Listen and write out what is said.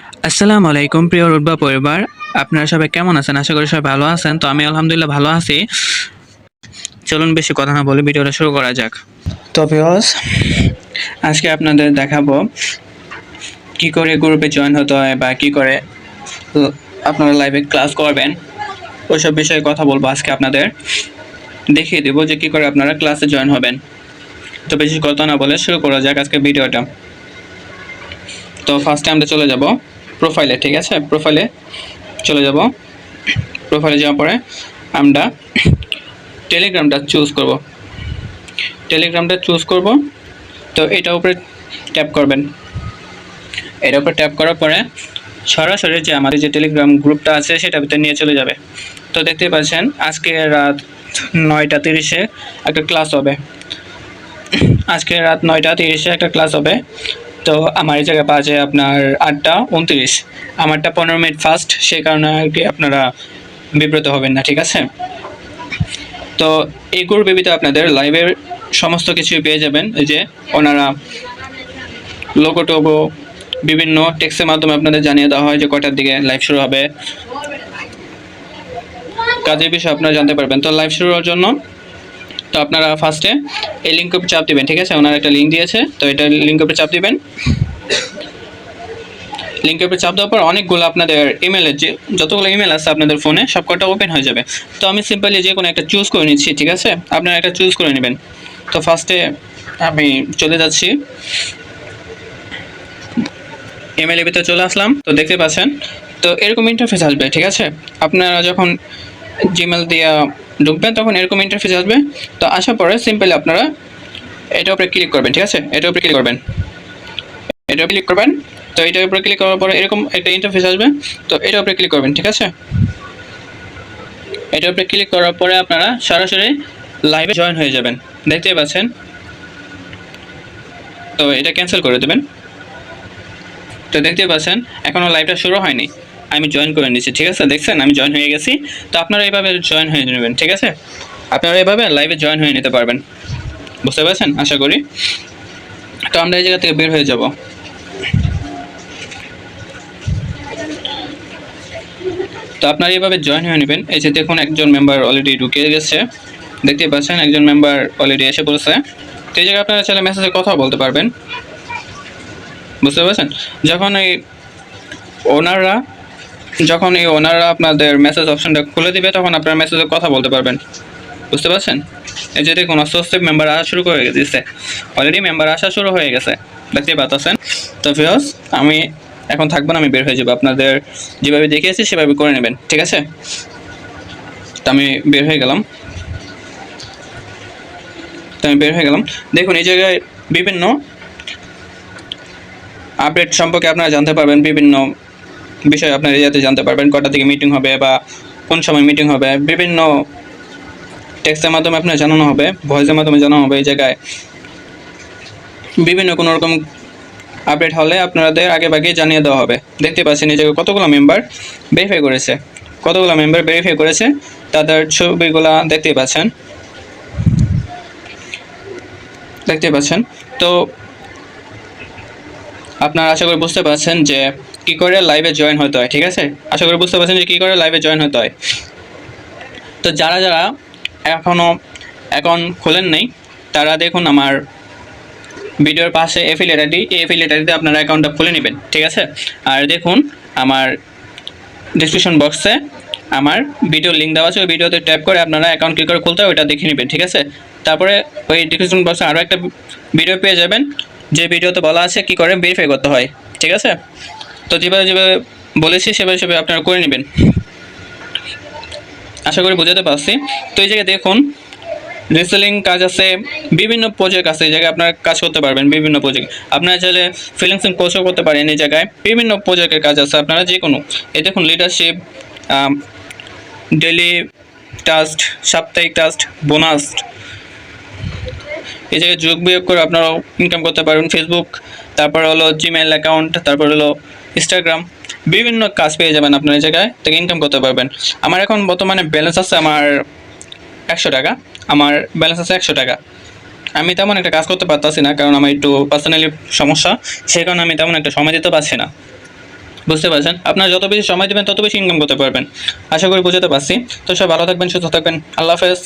আসসালামু আলাইকুম প্রিয় রুটবা পরিবার, আপনারা সবাই কেমন আছেন? আশা করি সবাই ভালো আছেন। তো আমি আলহামদুলিল্লাহ ভালো আছি। চলুন বেশি কথা না বলে ভিডিওটা শুরু করা যাক। তো ভিউয়ার্স, আজকে আপনাদের দেখাবো কি করে গ্রুপে জয়েন হতে হয় বা কি করে আপনারা লাইভে ক্লাস করবেন, ওইসব বিষয়ে কথা বলবো। আজকে আপনাদের দেখিয়ে দেবো যে কি করে আপনারা ক্লাসে জয়েন হবেন। তো বেশি কথা না বলে শুরু করা যাক আজকে ভিডিওটা। তো ফার্স্টে আমরা চলে যাব প্রোফাইলে, ঠিক আছে? প্রোফাইলে চলে যাব। প্রোফাইলে যাওয়ার পরে আমরা টেলিগ্রামটা চুজ করব। তো এটার উপরে ট্যাপ করবেন। এটার উপরে ট্যাপ করার পরে সরাসরি যে আমাদের যে টেলিগ্রাম গ্রুপটা আছে সেটার ভিতরে নিয়ে চলে যাবে। তো দেখতে পাচ্ছেন আজকে রাত 9:30-এ একটা ক্লাস হবে। আজকে রাত 9:30-এ একটা ক্লাস হবে। তো আমার এই জায়গায় বাজে আপনার 8:29। আমারটা 15 মিনিট ফাস্ট, সেই কারণে আর কি আপনারা বিব্রত হবেন না, ঠিক আছে? তো এই গ্রুপের ভিতরে আপনাদের লাইভের সমস্ত কিছুই পেয়ে যাবেন। এই যে ওনারা লোগো টোগো বিভিন্ন টেক্সটের মাধ্যমে আপনাদের জানিয়ে দেওয়া হয় যে কয়টার দিকে লাইভ শুরু হবে, কাজের বিষয়ে আপনারা জানতে পারবেন। তো লাইভ শুরু হওয়ার জন্য তো আপনারা ফার্স্টে এই লিঙ্ক উপরে চাপ দিবেন, ঠিক আছে? ওনারা একটা লিঙ্ক দিয়েছে, তো এটা লিঙ্ক উপরে চাপ দিবেন। লিঙ্কের উপরে চাপ দেওয়ার পর অনেকগুলো আপনাদের ইমেলের যে যতগুলো ইমেল আছে আপনাদের ফোনে সবকটা ওপেন হয়ে যাবে। তো আমি সিম্পলি যে কোনো একটা চুজ করে নিচ্ছি, ঠিক আছে? আপনারা একটা চুজ করে নেবেন। তো ফার্স্টে আমি চলে যাচ্ছি, ইমেলের ভিতরে চলে আসলাম। তো দেখতে পাচ্ছেন তো এরকম ইন্টারফেস আসবে, ঠিক আছে? আপনারা যখন জিমেল দিয়ে ঢুকবেন তখন এরকম ইন্টারফেস আসবে। তো আসার পরে সিম্পলি আপনারা এটার উপরে ক্লিক করবেন, ঠিক আছে? এটার উপরে ক্লিক করবেন, এটার উপরে ক্লিক করবেন। তো এটার উপরে ক্লিক করার পরে এরকম একটা ইন্টারফেস আসবে। তো এটার উপরে ক্লিক করবেন, ঠিক আছে? এটার উপরে ক্লিক করার পরে আপনারা সরাসরি লাইভে জয়েন হয়ে যাবেন, দেখতেই পাচ্ছেন। তো এটা ক্যান্সেল করে দেবেন। তো দেখতেই পাচ্ছেন এখনও লাইভটা শুরু হয়নি, আমি জয়েন করে নিচ্ছি, ঠিক আছে? দেখছেন আমি জয়েন হয়ে গেছি। তো আপনারা এইভাবে জয়েন হয়ে নেবেন, ঠিক আছে? আপনারা এইভাবে লাইভে জয়েন হয়ে নিতে পারবেন, বুঝতে পারছেন আশা করি। তো আমরা এই জায়গা থেকে বের হয়ে যাব। তো আপনারা এইভাবে জয়েন হয়ে নেবেন। এই যে দেখুন একজন মেম্বার অলরেডি ঢুকে গেছে, দেখতে পাচ্ছেন একজন মেম্বার অলরেডি এসে পড়েছে। তো এই জায়গায় আপনারা চাইলে মেসেজে কথা বলতে পারবেন, বুঝতে পারছেন? যখন এই ওনাররা আপনাদের মেসেজ অপশনটা খুলে দিবে তখন আপনারা মেসেজে কথা বলতে পারবেন, বুঝতে পারছেন? এই যে দেখুন আস্তে মেম্বার আসা শুরু করে দিচ্ছে, অলরেডি মেম্বার আসা শুরু হয়ে গেছে, দেখতে পাচ্ছেন। তো ভিউয়ার্স, আমি এখন থাকবো না, আমি বের হয়ে যাবো। আপনাদের যেভাবে দেখিয়েছি সেভাবে করে নেবেন, ঠিক আছে? তো আমি বের হয়ে গেলাম। দেখুন এই জায়গায় বিভিন্ন আপডেট সম্পর্কে আপনারা জানতে পারবেন, বিভিন্ন বিষয় আপনারা যাতে জানতে পারবেন, কটা থেকে মিটিং হবে বা কোন সময় মিটিং হবে, বিভিন্ন টেক্সটের মাধ্যমে আপনার জানানো হবে, ভয়েসের মাধ্যমে জানানো হবে। এই জায়গায় বিভিন্ন কোনো রকম আপডেট হলে আপনাদের আগে ভাগে জানিয়ে দেওয়া হবে। দেখতে পাচ্ছেন এই জায়গায় কতগুলো মেম্বার ভেরিফাই করেছে, তাদের ছবিগুলা দেখতে পাচ্ছেন। তো আপনারা আশা করি বুঝতে পারছেন যে কি করে লাইভে জয়েন হতে হয়, ঠিক আছে? আশা করি বুঝতে পারছেন যে কি করে লাইভে জয়েন হতে হয়। তো যারা এখনও অ্যাকাউন্ট খোলেন নাই তারা দেখুন আমার ভিডিওর পাশে এফিলিয়েট আইডি, এই এফিলিয়েট আইডিতে আপনারা অ্যাকাউন্টটা খুলে নেবেন, ঠিক আছে? আর দেখুন আমার ডিসক্রিপশন বক্সে আমার ভিডিও লিঙ্ক দেওয়া আছে, ওই ভিডিওতে ট্যাপ করে আপনারা অ্যাকাউন্ট কী করে খুলতে হয় ওইটা দেখে নেবেন, ঠিক আছে? তারপরে ওই ডিসক্রিপশন বক্সে আরও একটা ভিডিও পেয়ে যাবেন, যে ভিডিওতে বলা আছে কী করে ভেরিফাই করতে হয়, ঠিক আছে? তো যেভাবে বলেছি সেভাবে আপনারা করে নেবেন, আশা করি বোঝাতে পারছি। তো এই জায়গায় দেখুন রিসেলিং কাজ আছে, বিভিন্ন প্রজেক্ট আছে, এই জায়গায় আপনারা কাজ করতে পারবেন। বিভিন্ন প্রজেক্ট আপনারা চাইলে ফ্রিল্যান্সিং কোর্সও করতে পারেন। এই জায়গায় বিভিন্ন প্রজেক্টের কাজ আছে, আপনারা যে কোনো, এই দেখুন লিডারশিপ, ডেলি টাস্ক, সাপ্তাহিক টাস্ক, বোনাস, এই জায়গায় যোগ বিয়োগ করে আপনারাও ইনকাম করতে পারবেন। ফেসবুক, তারপর হলো জিমেইল অ্যাকাউন্ট, তারপর হলো ইনস্টাগ্রাম, বিভিন্ন কাজ পেয়ে যাবেন আপনার এই জায়গায় থেকে ইনকাম করতে পারবেন। আমার এখন বর্তমানে ব্যালেন্স আছে আমার 100 টাকা, আমি তেমন একটা কাজ করতে পারতাছি না, কারণ আমার একটু পার্সোনালি সমস্যা, সেই কারণে আমি তেমন একটা সময় দিতে পারছি না, বুঝতে পারছেন? আপনারা যত বেশি সময় দেবেন তত বেশি ইনকাম করতে পারবেন। আশা করি বুঝাতে পারছি। তো সবাই ভালো থাকবেন, সুস্থ থাকবেন। আল্লাহ হাফেজ।